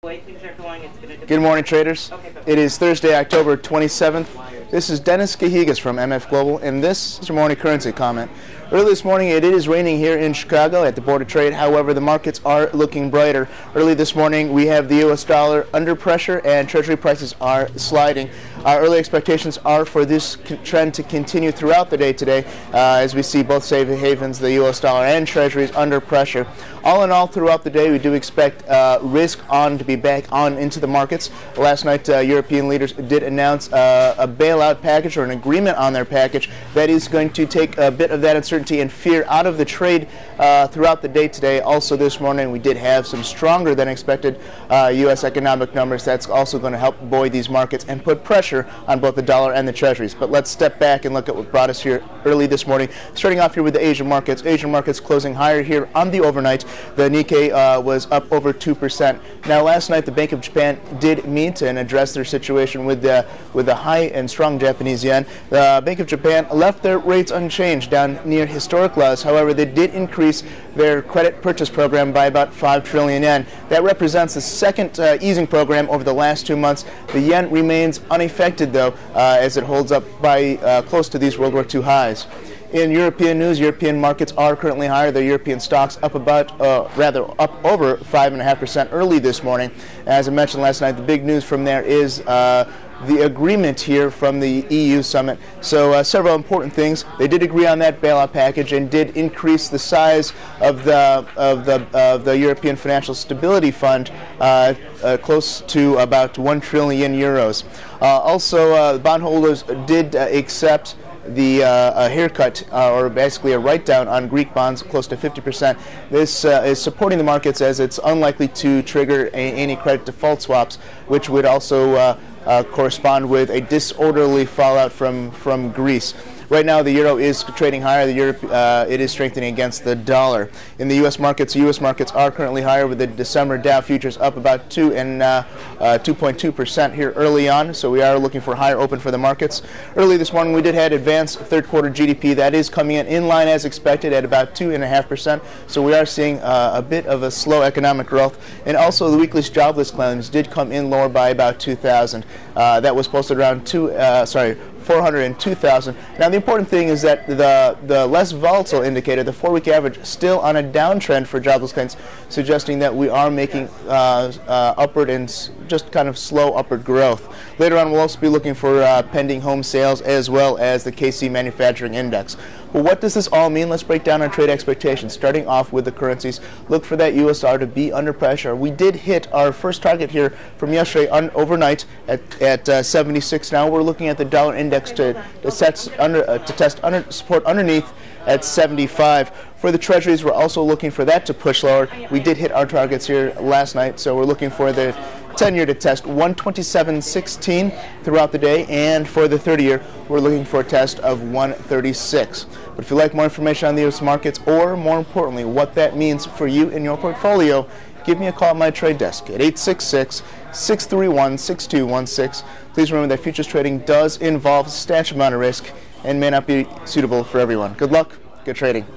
Good morning, traders. It is Thursday, October 27th. This is Dennis Cahigas from MF Global, and this is your morning currency comment. Early this morning, it is raining here in Chicago at the Board of Trade. However, the markets are looking brighter. Early this morning, we have the U.S. dollar under pressure and Treasury prices are sliding. Our early expectations are for this trend to continue throughout the day today, as we see both safe havens, the U.S. dollar and Treasuries, under pressure. All in all, throughout the day, we do expect risk on to be back on into the markets. Last night, European leaders did announce a bailout package, or an agreement on their package, that is going to take a bit of that uncertainty and fear out of the trade throughout the day today. Also this morning, we did have some stronger than expected U.S. economic numbers. That's also going to help buoy these markets and put pressure on both the dollar and the Treasuries. But let's step back and look at what brought us here early this morning. Starting off here with the Asian markets. Asian markets closing higher here on the overnight. The Nikkei was up over 2%. Now, last night, the Bank of Japan did meet and address their situation with the high and strong Japanese yen. The Bank of Japan left their rates unchanged down near historic lows. However, they did increase their credit purchase program by about 5 trillion yen. That represents the second easing program over the last 2 months. The yen remains unaffected, though, as it holds up by close to these World War II highs. In European news, European markets are currently higher. The European stocks up about, up over 5.5% early this morning. As I mentioned last night, the big news from there is the agreement here from the EU summit. So several important things. They did agree on that bailout package and did increase the size of the European Financial Stability Fund close to about 1 trillion euros. Also, bondholders did accept the haircut, or basically a write-down on Greek bonds, close to 50%. This is supporting the markets, as it's unlikely to trigger any credit default swaps, which would also correspond with a disorderly fallout from Greece. Right now, the euro is trading higher. It is strengthening against the dollar. In the U.S. markets are currently higher, with the December Dow futures up about 2.2% here early on. So we are looking for higher open for the markets. Early this morning, we did have advanced third quarter GDP. That is coming in line as expected at about 2.5%. So we are seeing a bit of a slow economic growth. And also, the weekly jobless claims did come in lower by about 2,000. That was posted around 402,000. Now, the important thing is that the less volatile indicator, the 4-week average, still on a downtrend for jobless claims, suggesting that we are making upward and just kind of slow upward growth. Later on, we'll also be looking for pending home sales, as well as the KC Manufacturing Index. Well, what does this all mean? Let's break down our trade expectations. Starting off with the currencies, look for that U.S. dollar to be under pressure. We did hit our first target here from yesterday overnight at 76. Now we're looking at the dollar index to test support underneath at 75. For the Treasuries, we're also looking for that to push lower. We did hit our targets here last night, so we're looking for the 10-year to test 127.16 throughout the day, and for the 30-year, we're looking for a test of 136. But if you'd like more information on the U.S. markets, or more importantly, what that means for you in your portfolio, give me a call at my trade desk at 866-631-6216. Please remember that futures trading does involve a substantial amount of risk and may not be suitable for everyone. Good luck. Good trading.